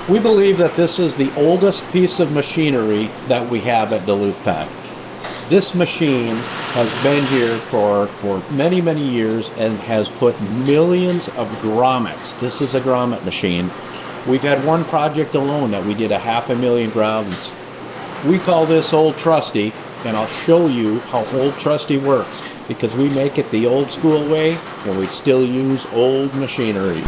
We believe that this is the oldest piece of machinery that we have at Duluth Pack. This machine has been here for many, many years and has put millions of grommets. This is a grommet machine. We've had one project alone that we did 500,000 grommets. We call this Old Trusty, and I'll show you how Old Trusty works, because we make it the old school way and we still use old machinery.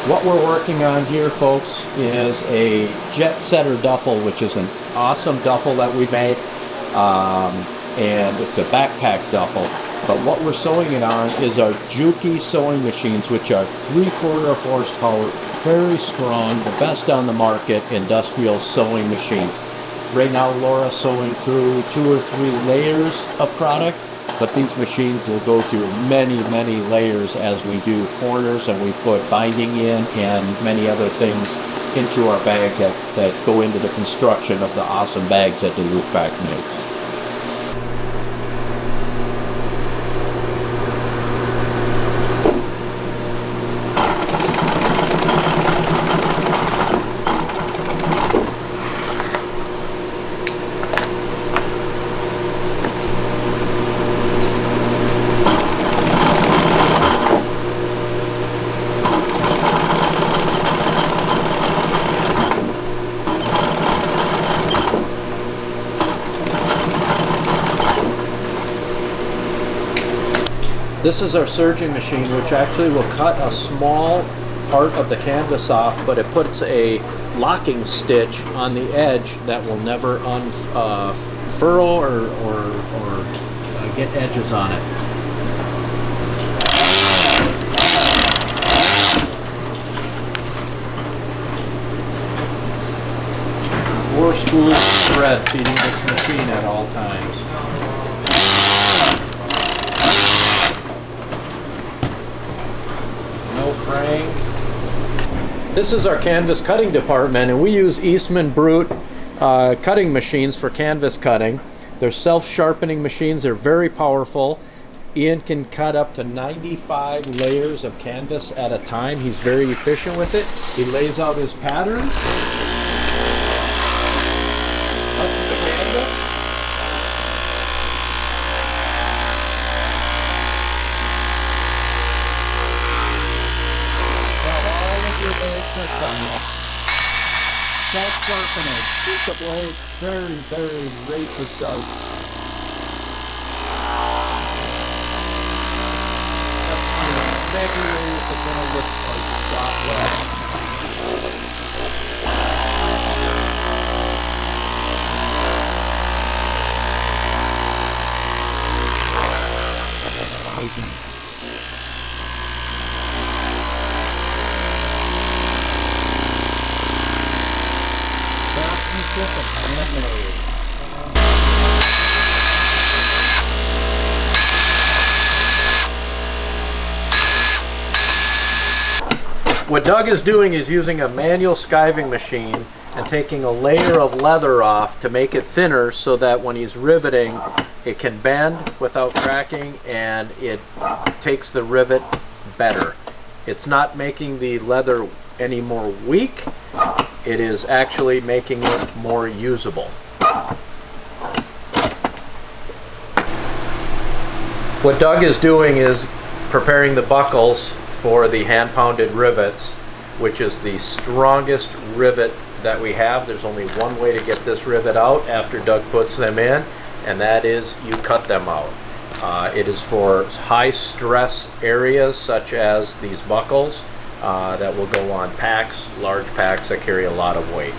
What we're working on here, folks, is a Jet Setter duffel, which is an awesome duffel that we make, and it's a backpack duffel. But what we're sewing it on is our Juki sewing machines, which are 3/4 horsepower, very strong, the best on the market industrial sewing machine. Right now, Laura's sewing through 2 or 3 layers of product. But these machines will go through many, many layers as we do corners, and we put binding in and many other things into our bag that go into the construction of the awesome bags that Duluth Pack makes. This is our serging machine, which actually will cut a small part of the canvas off, but it puts a locking stitch on the edge that will never unfurl or get edges on it. Four spools of thread feeding this machine at all times. Fraying. This is our canvas cutting department, and we use Eastman Brute cutting machines for canvas cutting. They're self-sharpening machines. They're very powerful. Ian can cut up to 95 layers of canvas at a time. He's very efficient with it. He lays out his pattern. Cuts the canvas. Self-sharpening. Keep the blade very, very razor sharp. That's regularly it's going to look like a stop well. What Doug is doing is using a manual skiving machine and taking a layer of leather off to make it thinner so that when he's riveting it can bend without cracking, and it takes the rivet better. It's not making the leather any more weak, it is actually making it more usable. What Doug is doing is preparing the buckles for the hand-pounded rivets, which is the strongest rivet that we have. There's only one way to get this rivet out after Doug puts them in, and that is you cut them out. It is for high stress areas such as these buckles that will go on packs, large packs that carry a lot of weight.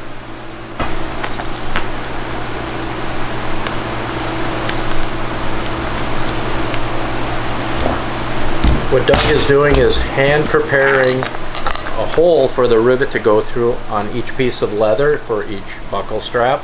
What Doug is doing is hand preparing a hole for the rivet to go through on each piece of leather for each buckle strap.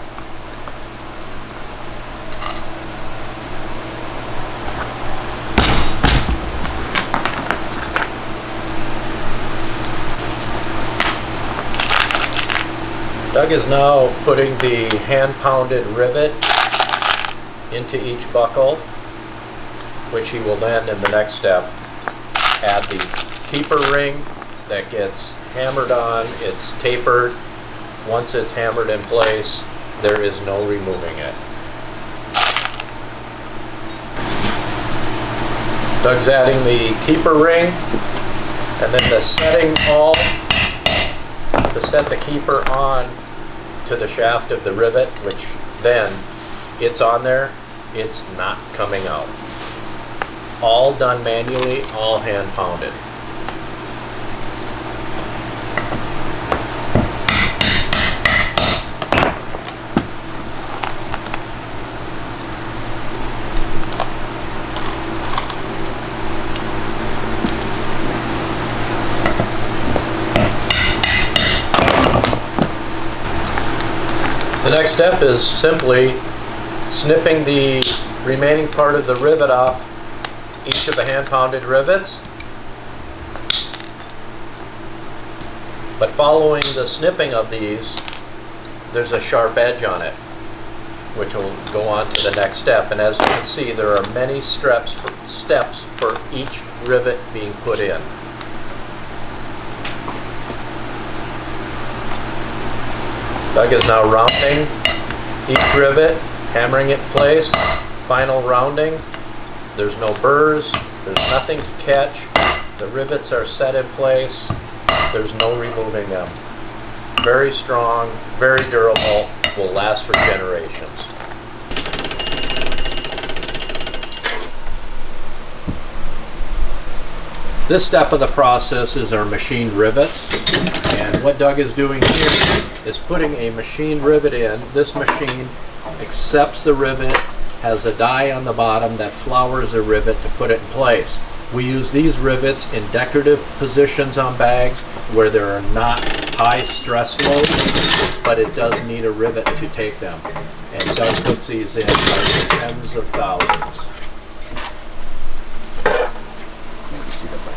Doug is now putting the hand-pounded rivet into each buckle, which he will then, in the next step, add the keeper ring that gets hammered on. It's tapered. Once it's hammered in place, there is no removing it. Doug's adding the keeper ring, and then the setting awl to set the keeper on to the shaft of the rivet, which then it's on there, it's not coming out. All done manually, all hand pounded. The next step is simply snipping the remaining part of the rivet off each of the hand-pounded rivets. But following the snipping of these, there's a sharp edge on it, which will go on to the next step. And as you can see, there are many steps for each rivet being put in. Doug is now rounding each rivet, hammering it in place. Final rounding. There's no burrs, there's nothing to catch. The rivets are set in place. There's no removing them. Very strong, very durable, will last for generations. This step of the process is our machined rivets. And what Doug is doing here is putting a machined rivet in. This machine accepts the rivet, has a die on the bottom that flours the rivet to put it in place. We use these rivets in decorative positions on bags where there are not high stress loads, but it does need a rivet to take them. And Doug puts these in by tens of thousands. You can see the bag.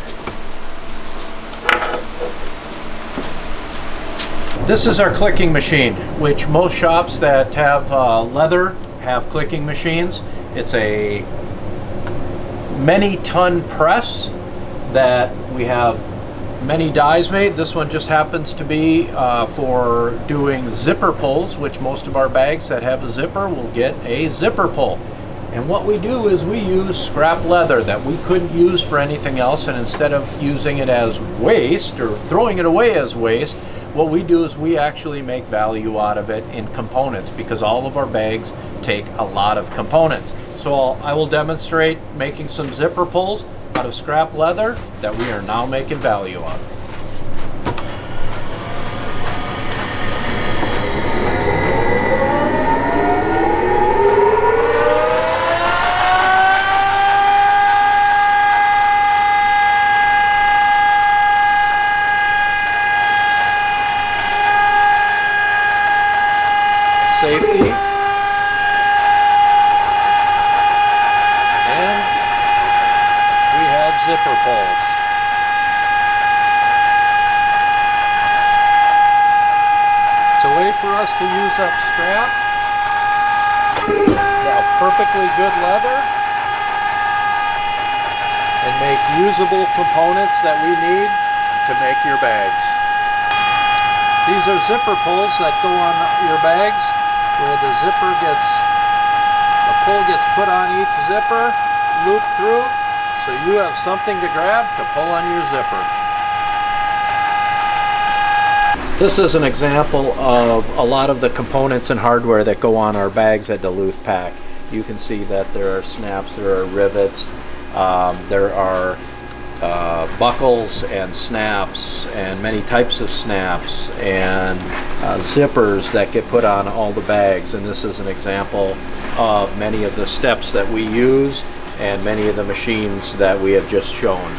This is our clicking machine, which most shops that have leather have clicking machines. It's a many ton press that we have many dies made. This one just happens to be for doing zipper pulls, which most of our bags that have a zipper will get a zipper pull. And what we do is we use scrap leather that we couldn't use for anything else, and instead of using it as waste or throwing it away as waste, what we do is we actually make value out of it in components, because all of our bags take a lot of components. So I will demonstrate making some zipper pulls out of scrap leather that we are now making value of. Safety, and we have zipper pulls. It's a way for us to use up scrap, perfectly good leather, and make usable components that we need to make your bags. These are zipper pulls that go on your bags, where the pull gets put on each zipper, looped through, so you have something to grab to pull on your zipper. This is an example of a lot of the components and hardware that go on our bags at Duluth Pack. you can see that there are snaps, there are rivets, there are buckles and snaps and many types of snaps and zippers that get put on all the bags, and this is an example of many of the steps that we use and many of the machines that we have just shown.